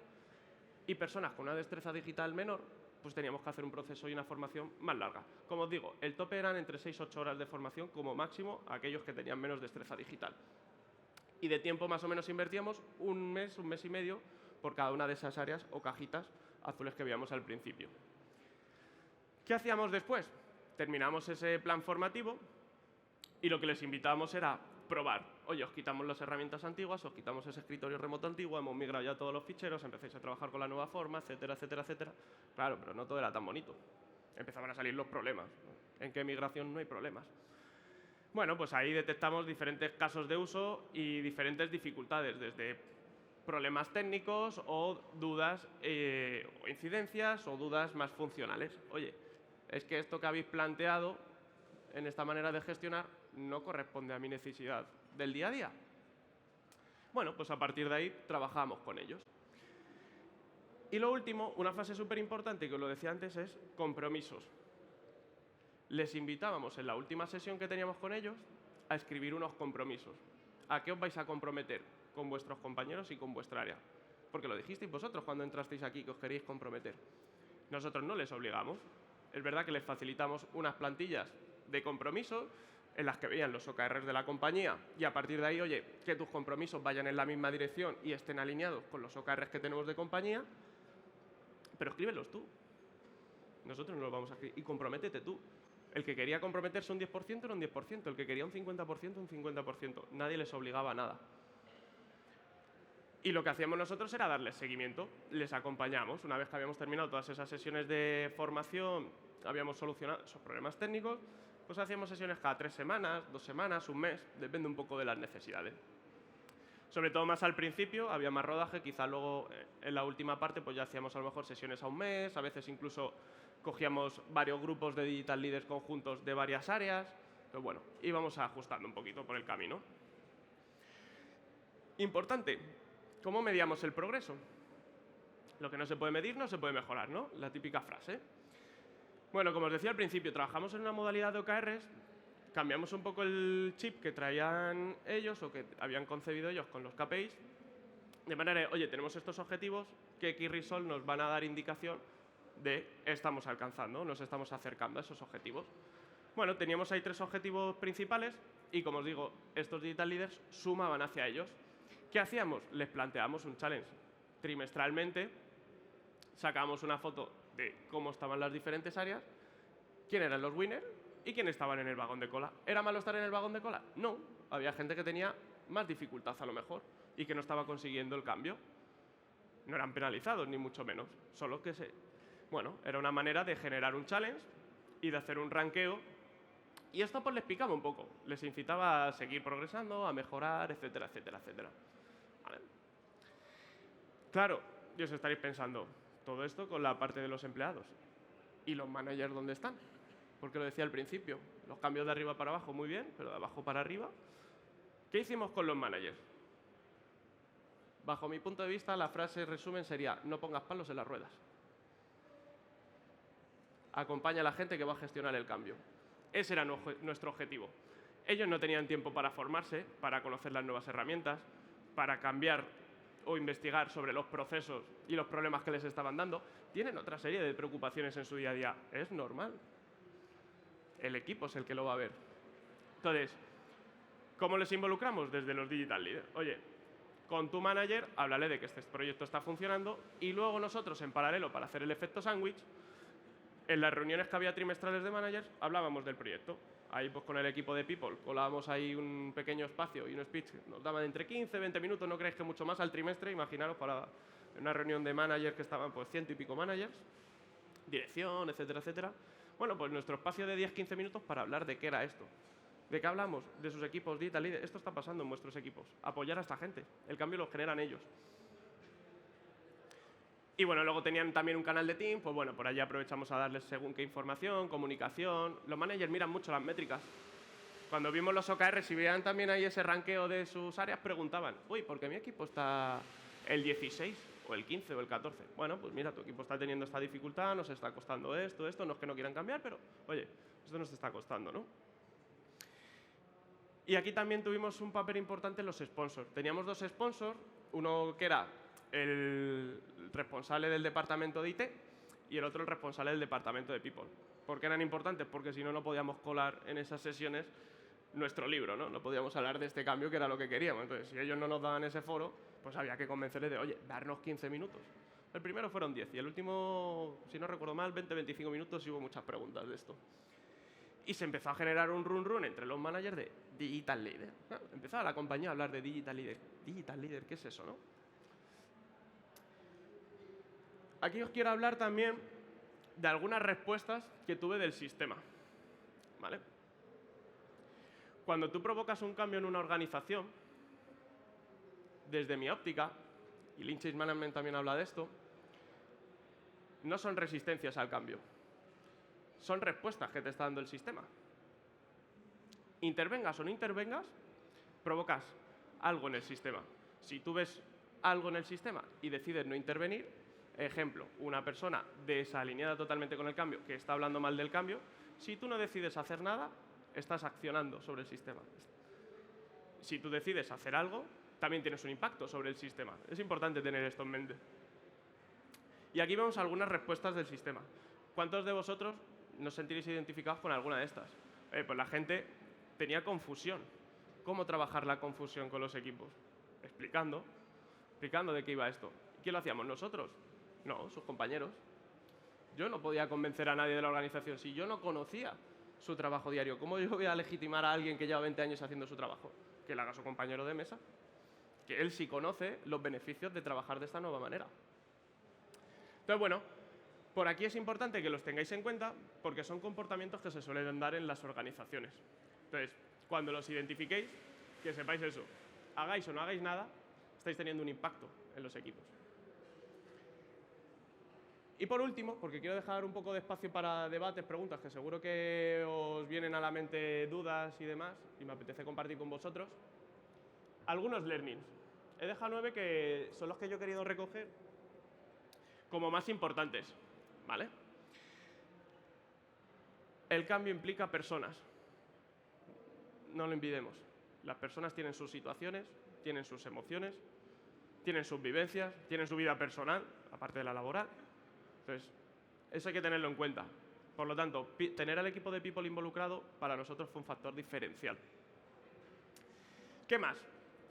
Y personas con una destreza digital menor, pues teníamos que hacer un proceso y una formación más larga. Como os digo, el tope eran entre 6 y 8 horas de formación como máximo a aquellos que tenían menos destreza digital. Y de tiempo más o menos invertíamos un mes y medio por cada una de esas áreas o cajitas azules que veíamos al principio. ¿Qué hacíamos después? Terminamos ese plan formativo y lo que les invitábamos era probar. Oye, os quitamos las herramientas antiguas, os quitamos ese escritorio remoto antiguo, hemos migrado ya todos los ficheros, empecéis a trabajar con la nueva forma, etcétera, etcétera, etcétera. Claro, pero no todo era tan bonito. Empezaban a salir los problemas. ¿En qué migración no hay problemas? Bueno, pues ahí detectamos diferentes casos de uso y diferentes dificultades, desde problemas técnicos o dudas o incidencias o dudas más funcionales. Oye, es que esto que habéis planteado en esta manera de gestionar no corresponde a mi necesidad del día a día. Bueno, pues a partir de ahí trabajamos con ellos. Y lo último, una fase súper importante, que os lo decía antes, es compromisos. Les invitábamos en la última sesión que teníamos con ellos a escribir unos compromisos. ¿A qué os vais a comprometer con vuestros compañeros y con vuestra área? Porque lo dijisteis vosotros cuando entrasteis aquí que os queréis comprometer. Nosotros no les obligamos. Es verdad que les facilitamos unas plantillas de compromiso en las que veían los OKRs de la compañía y a partir de ahí, oye, que tus compromisos vayan en la misma dirección y estén alineados con los OKRs que tenemos de compañía, pero escríbelos tú. Nosotros no los vamos a escribir. Y comprométete tú. El que quería comprometerse un 10% era un 10%, el que quería un 50%, un 50%. Nadie les obligaba a nada. Y lo que hacíamos nosotros era darles seguimiento, les acompañamos. Una vez que habíamos terminado todas esas sesiones de formación, habíamos solucionado esos problemas técnicos, pues hacíamos sesiones cada 3 semanas, 2 semanas, un mes, depende un poco de las necesidades. Sobre todo más al principio, había más rodaje, quizá luego en la última parte pues ya hacíamos a lo mejor sesiones a un mes, a veces incluso cogíamos varios grupos de digital leaders conjuntos de varias áreas, pero bueno, íbamos ajustando un poquito por el camino. Importante, ¿cómo medíamos el progreso? Lo que no se puede medir no se puede mejorar, ¿no? La típica frase. Bueno, como os decía al principio, trabajamos en una modalidad de OKRs, cambiamos un poco el chip que traían ellos o que habían concebido ellos con los KPIs, de manera de, oye, tenemos estos objetivos que XResolve nos van a dar indicación de estamos alcanzando, nos estamos acercando a esos objetivos. Bueno, teníamos ahí 3 objetivos principales y, como os digo, estos digital leaders sumaban hacia ellos. ¿Qué hacíamos? Les planteamos un challenge trimestralmente, sacábamos una foto de cómo estaban las diferentes áreas, quién eran los winners y quién estaban en el vagón de cola. ¿Era malo estar en el vagón de cola? No, había gente que tenía más dificultad a lo mejor y que no estaba consiguiendo el cambio. No eran penalizados, ni mucho menos, solo que bueno, era una manera de generar un challenge y de hacer un ranqueo. Y esto pues les picaba un poco, les incitaba a seguir progresando, a mejorar, etcétera, etcétera, etcétera. ¿Vale? Claro, y os estaréis pensando, todo esto con la parte de los empleados. ¿Y los managers dónde están? Porque lo decía al principio, los cambios de arriba para abajo muy bien, pero de abajo para arriba. ¿Qué hicimos con los managers? Bajo mi punto de vista, la frase resumen sería, no pongas palos en las ruedas. Acompaña a la gente que va a gestionar el cambio. Ese era nuestro objetivo. Ellos no tenían tiempo para formarse, para conocer las nuevas herramientas, para cambiar o investigar sobre los procesos y los problemas que les estaban dando, tienen otra serie de preocupaciones en su día a día. Es normal. El equipo es el que lo va a ver. Entonces, ¿cómo les involucramos? Desde los Digital Leaders. Oye, con tu manager, háblale de que este proyecto está funcionando y luego nosotros, en paralelo, para hacer el efecto sándwich, en las reuniones que había trimestrales de managers, hablábamos del proyecto. Ahí, pues, con el equipo de People, colábamos ahí un pequeño espacio y un speech. Nos daban entre 15 y 20 minutos, no creéis que mucho más al trimestre. Imaginaros para una reunión de managers que estaban, pues, 100 y pico managers, dirección, etcétera, etcétera. Bueno, pues nuestro espacio de 10-15 minutos para hablar de qué era esto. ¿De qué hablamos? De sus equipos Digital Leader. Esto está pasando en vuestros equipos. Apoyar a esta gente. El cambio lo generan ellos. Y bueno, luego tenían también un canal de Teams, pues bueno, por allí aprovechamos a darles según qué información, comunicación. Los managers miran mucho las métricas. Cuando vimos los OKR, si veían también ahí ese ranqueo de sus áreas, preguntaban, uy, ¿por qué mi equipo está el 16 o el 15 o el 14? Bueno, pues mira, tu equipo está teniendo esta dificultad, nos está costando esto, no es que no quieran cambiar, pero oye, esto nos está costando, ¿no? Y aquí también tuvimos un papel importante en los sponsors. Teníamos dos sponsors, uno que era el responsable del departamento de IT y el otro el responsable del departamento de People. ¿Por qué eran importantes? Porque si no, no podíamos colar en esas sesiones nuestro libro, ¿no? No podíamos hablar de este cambio que era lo que queríamos. Entonces, si ellos no nos daban ese foro, pues había que convencerles de, oye, darnos 15 minutos. El primero fueron 10 y el último, si no recuerdo mal, 20-25 minutos y hubo muchas preguntas de esto. Y se empezó a generar un run entre los managers de Digital Leader. Empezaba la compañía a hablar de Digital Leader. Digital Leader, ¿qué es eso, no? Aquí os quiero hablar también de algunas respuestas que tuve del sistema. ¿Vale? Cuando tú provocas un cambio en una organización, desde mi óptica, y Lean Change Management también habla de esto, no son resistencias al cambio. Son respuestas que te está dando el sistema. Intervengas o no intervengas, provocas algo en el sistema. Si tú ves algo en el sistema y decides no intervenir, ejemplo, una persona desalineada totalmente con el cambio, que está hablando mal del cambio, si tú no decides hacer nada, estás accionando sobre el sistema. Si tú decides hacer algo, también tienes un impacto sobre el sistema. Es importante tener esto en mente. Y aquí vemos algunas respuestas del sistema. ¿Cuántos de vosotros nos sentiréis identificados con alguna de estas? Pues la gente tenía confusión. ¿Cómo trabajar la confusión con los equipos? Explicando de qué iba esto. ¿Y quién lo hacíamos? ¿Nosotros? No, sus compañeros. Yo no podía convencer a nadie de la organización si yo no conocía su trabajo diario. ¿Cómo yo voy a legitimar a alguien que lleva 20 años haciendo su trabajo? Que le haga su compañero de mesa. Que él sí conoce los beneficios de trabajar de esta nueva manera. Entonces, bueno, por aquí es importante que los tengáis en cuenta porque son comportamientos que se suelen dar en las organizaciones. Entonces, cuando los identifiquéis, que sepáis eso. Hagáis o no hagáis nada, estáis teniendo un impacto en los equipos. Y por último, porque quiero dejar un poco de espacio para debates, preguntas, que seguro que os vienen a la mente dudas y demás, y me apetece compartir con vosotros, algunos learnings. He dejado 9 que son los que yo he querido recoger como más importantes, ¿vale? El cambio implica personas. No lo olvidemos. Las personas tienen sus situaciones, tienen sus emociones, tienen sus vivencias, tienen su vida personal, aparte de la laboral. Entonces, eso hay que tenerlo en cuenta. Por lo tanto, tener al equipo de People involucrado para nosotros fue un factor diferencial. ¿Qué más?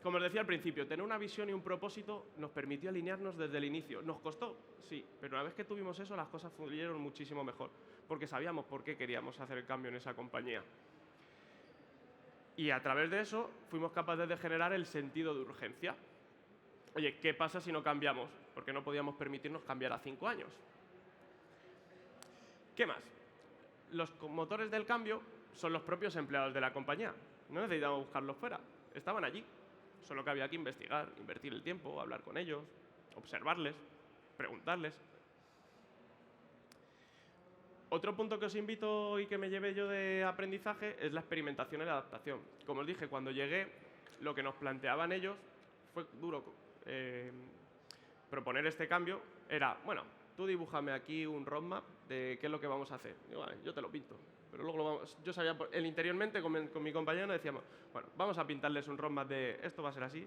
Como os decía al principio, tener una visión y un propósito nos permitió alinearnos desde el inicio. ¿Nos costó? Sí, pero una vez que tuvimos eso, las cosas fluyeron muchísimo mejor, porque sabíamos por qué queríamos hacer el cambio en esa compañía. Y a través de eso fuimos capaces de generar el sentido de urgencia. Oye, ¿qué pasa si no cambiamos? Porque no podíamos permitirnos cambiar a 5 años. ¿Qué más? Los motores del cambio son los propios empleados de la compañía. No necesitamos buscarlos fuera, estaban allí. Solo que había que investigar, invertir el tiempo, hablar con ellos, observarles, preguntarles. Otro punto que os invito y que me llevé yo de aprendizaje es la experimentación y la adaptación. Como os dije, cuando llegué, lo que nos planteaban ellos fue duro. Proponer este cambio era, bueno, tú dibújame aquí un roadmap de qué es lo que vamos a hacer. Digo, vale, yo te lo pinto. Pero luego yo sabía, interiormente con mi compañero decíamos, bueno, vamos a pintarles un roadmap de esto va a ser así,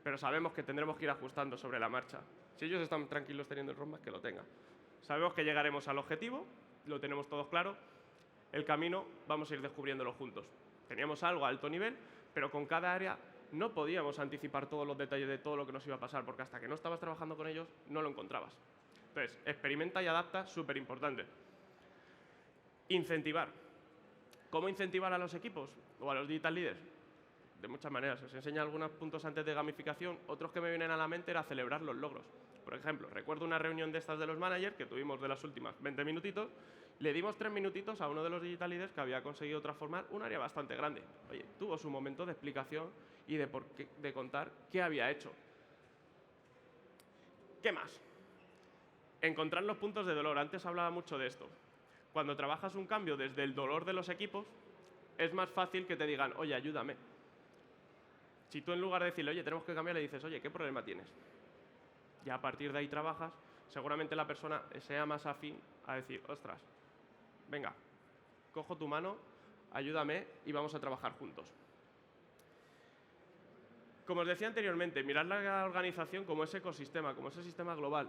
pero sabemos que tendremos que ir ajustando sobre la marcha. Si ellos están tranquilos teniendo el roadmap, que lo tengan. Sabemos que llegaremos al objetivo, lo tenemos todos claro, el camino vamos a ir descubriéndolo juntos. Teníamos algo a alto nivel, pero con cada área no podíamos anticipar todos los detalles de todo lo que nos iba a pasar, porque hasta que no estabas trabajando con ellos, no lo encontrabas. Entonces, experimenta y adapta, súper importante. Incentivar. ¿Cómo incentivar a los equipos o a los digital leaders? De muchas maneras. Os enseño algunos puntos antes de gamificación. Otros que me vienen a la mente era celebrar los logros. Por ejemplo, recuerdo una reunión de estas de los managers que tuvimos de las últimas 20 minutitos. Le dimos 3 minutitos a uno de los digital leaders que había conseguido transformar un área bastante grande. Oye, tuvo su momento de explicación y de contar qué había hecho. ¿Qué más? Encontrar los puntos de dolor. Antes hablaba mucho de esto. Cuando trabajas un cambio desde el dolor de los equipos, es más fácil que te digan, oye, ayúdame. Si tú en lugar de decirle, oye, tenemos que cambiar, le dices, oye, ¿qué problema tienes? Ya a partir de ahí trabajas, seguramente la persona sea más afín a decir, ostras, venga, cojo tu mano, ayúdame y vamos a trabajar juntos. Como os decía anteriormente, mirad la organización como ese ecosistema, como ese sistema global.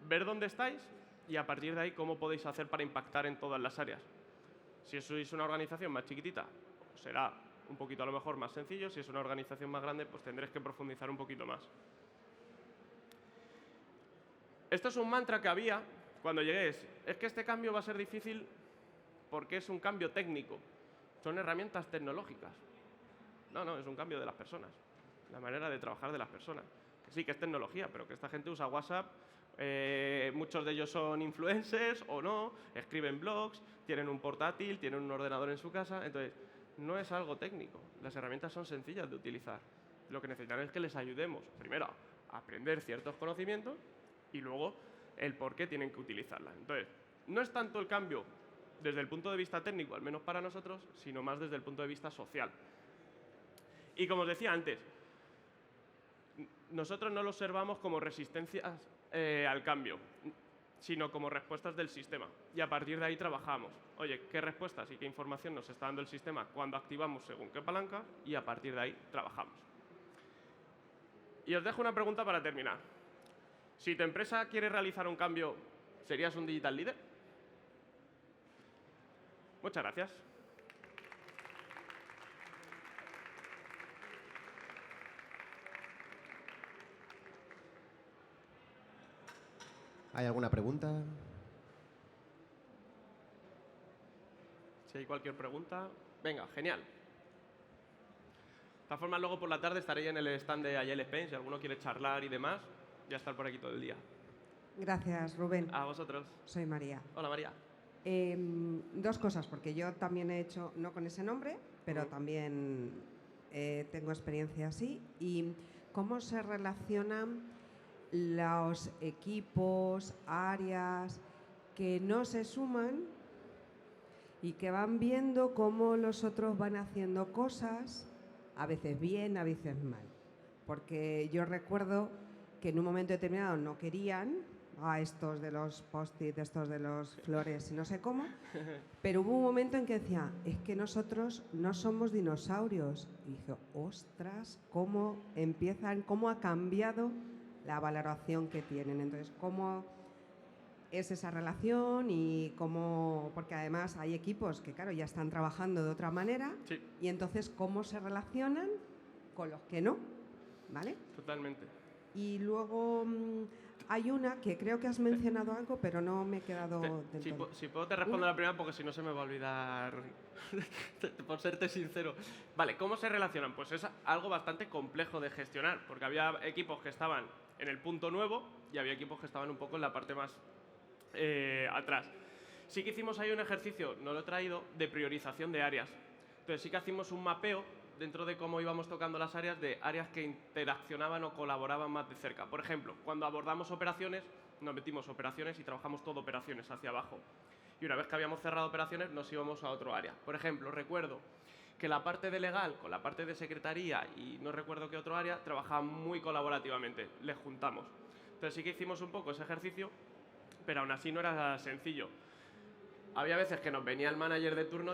Ver dónde estáis y a partir de ahí cómo podéis hacer para impactar en todas las áreas. Si sois una organización más chiquitita, será un poquito a lo mejor más sencillo. Si es una organización más grande, pues tendréis que profundizar un poquito más. Esto es un mantra que había cuando llegué. Es que este cambio va a ser difícil porque es un cambio técnico. Son herramientas tecnológicas. No, es un cambio de las personas. La manera de trabajar de las personas. Que sí, que es tecnología, pero que esta gente usa WhatsApp. Muchos de ellos son influencers o no, escriben blogs, tienen un portátil, tienen un ordenador en su casa. Entonces, no es algo técnico. Las herramientas son sencillas de utilizar. Lo que necesitan es que les ayudemos, primero, a aprender ciertos conocimientos y luego el por qué tienen que utilizarlas. Entonces, no es tanto el cambio desde el punto de vista técnico, al menos para nosotros, sino más desde el punto de vista social. Y como os decía antes, nosotros no lo observamos como resistencias al cambio, sino como respuestas del sistema. Y a partir de ahí trabajamos. Oye, ¿qué respuestas y qué información nos está dando el sistema cuando activamos según qué palanca? Y a partir de ahí trabajamos. Y os dejo una pregunta para terminar. Si tu empresa quiere realizar un cambio, ¿serías un digital leader? Muchas gracias. ¿Hay alguna pregunta? Si hay cualquier pregunta, venga, genial. De todas formas, luego por la tarde estaré en el stand de Agile Spain, si alguno quiere charlar y demás, ya estar por aquí todo el día. Gracias, Rubén. A vosotros. Soy María. Hola, María. Dos cosas, porque yo también he hecho, no con ese nombre, pero también tengo experiencia así. ¿Y cómo se relacionan los equipos, áreas que no se suman y que van viendo cómo los otros van haciendo cosas, a veces bien, a veces mal? Porque yo recuerdo que en un momento determinado no querían a estos de los post-it, estos de los flores y no sé cómo, pero hubo un momento en que decía, es que nosotros no somos dinosaurios. Y dije, ostras, cómo empiezan, cómo ha cambiado la valoración que tienen. Entonces, cómo es esa relación y cómo, porque además hay equipos que, claro, ya están trabajando de otra manera. Sí. Y entonces, cómo se relacionan con los que no, ¿vale? Totalmente. Y luego hay una que creo que has mencionado algo, pero no me he quedado del todo. Si puedo te respondo la primera porque si no se me va a olvidar, por serte sincero. Vale, ¿cómo se relacionan? Pues es algo bastante complejo de gestionar, porque había equipos que estaban en el punto nuevo y había equipos que estaban un poco en la parte más atrás. Sí que hicimos ahí un ejercicio, no lo he traído, de priorización de áreas. Entonces sí que hicimos un mapeo dentro de cómo íbamos tocando las áreas, de áreas que interaccionaban o colaboraban más de cerca. Por ejemplo, cuando abordamos operaciones, nos metimos operaciones y trabajamos todo operaciones hacia abajo. Y una vez que habíamos cerrado operaciones, nos íbamos a otro área. Por ejemplo, recuerdo que la parte de legal con la parte de secretaría y no recuerdo qué otro área trabajaban muy colaborativamente, les juntamos. Entonces sí que hicimos un poco ese ejercicio, pero aún así no era sencillo. Había veces que nos venía el manager de turno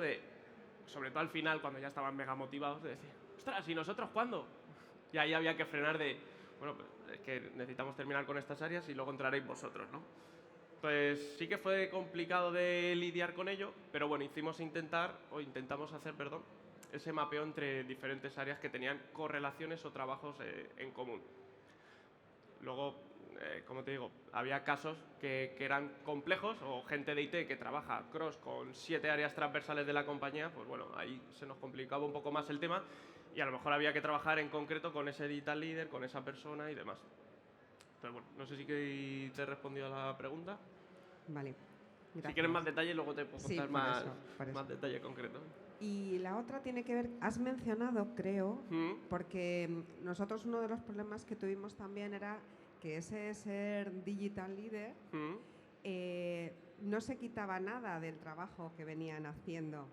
sobre todo al final, cuando ya estaban mega motivados, de decir, ostras, ¿y nosotros cuándo? Y ahí había que frenar de, bueno, pues es que necesitamos terminar con estas áreas y luego entraréis vosotros, ¿no? Pues sí que fue complicado de lidiar con ello, pero bueno, intentamos hacer, perdón, ese mapeo entre diferentes áreas que tenían correlaciones o trabajos en común. Luego, como te digo, había casos que eran complejos o gente de IT que trabaja cross con 7 áreas transversales de la compañía, pues bueno, ahí se nos complicaba un poco más el tema y a lo mejor había que trabajar en concreto con ese digital leader, con esa persona y demás. Pero bueno, no sé si que te he respondido a la pregunta. Vale, gracias. Si quieres más detalle, luego te puedo contar por eso. más detalle concreto. Y la otra tiene que ver, has mencionado, creo, porque nosotros uno de los problemas que tuvimos también era que ese ser digital leader no se quitaba nada del trabajo que venían haciendo.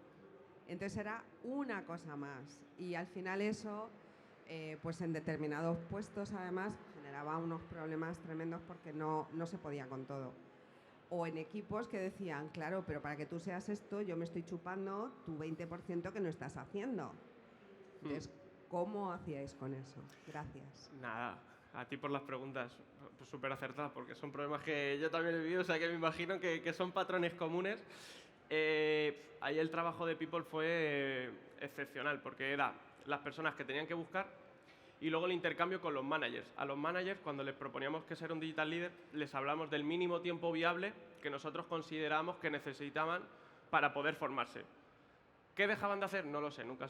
Entonces era una cosa más. Y al final eso, pues en determinados puestos además, generaba unos problemas tremendos porque no se podía con todo. O en equipos que decían, claro, pero para que tú seas esto, yo me estoy chupando tu 20% que no estás haciendo. Entonces, ¿cómo hacíais con eso? Gracias. Nada, a ti por las preguntas, pues súper acertadas, porque son problemas que yo también he vivido, o sea que me imagino que son patrones comunes. Ahí el trabajo de People fue excepcional, porque era las personas que tenían que buscar y luego el intercambio con los managers. A los managers, cuando les proponíamos que ser un digital leader, les hablamos del mínimo tiempo viable que nosotros considerábamos que necesitaban para poder formarse. ¿Qué dejaban de hacer? No lo sé, nunca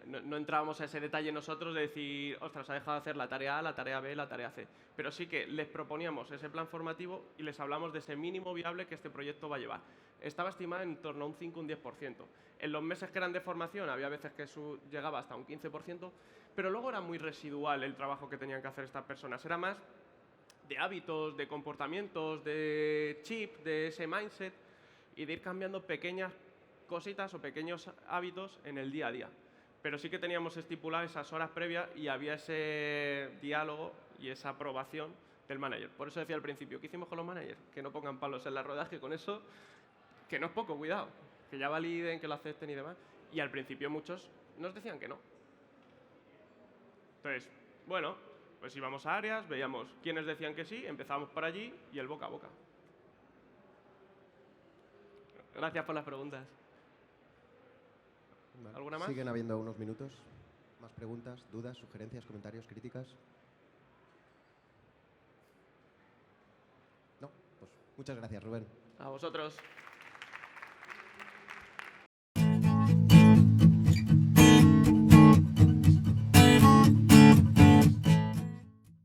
no entrábamos a ese detalle nosotros de decir, ostras, ha dejado de hacer la tarea A, la tarea B, la tarea C. Pero sí que les proponíamos ese plan formativo y les hablamos de ese mínimo viable que este proyecto va a llevar. Estaba estimado en torno a un 5 o un 10%. En los meses que eran de formación había veces que llegaba hasta un 15%, pero luego era muy residual el trabajo que tenían que hacer estas personas. Era más de hábitos, de comportamientos, de chip, de ese mindset y de ir cambiando pequeñas cositas o pequeños hábitos en el día a día. Pero sí que teníamos estipuladas esas horas previas y había ese diálogo y esa aprobación del manager. Por eso decía al principio, ¿qué hicimos con los managers? Que no pongan palos en las ruedas, que con eso, que no es poco, cuidado, que ya validen, que lo acepten y demás. Y al principio muchos nos decían que no. Entonces, bueno, pues íbamos a áreas, veíamos quiénes decían que sí, empezábamos por allí y el boca a boca. Gracias por las preguntas. Vale. ¿Alguna más? Siguen habiendo unos minutos. ¿Más preguntas, dudas, sugerencias, comentarios, críticas? No, pues muchas gracias, Rubén. A vosotros.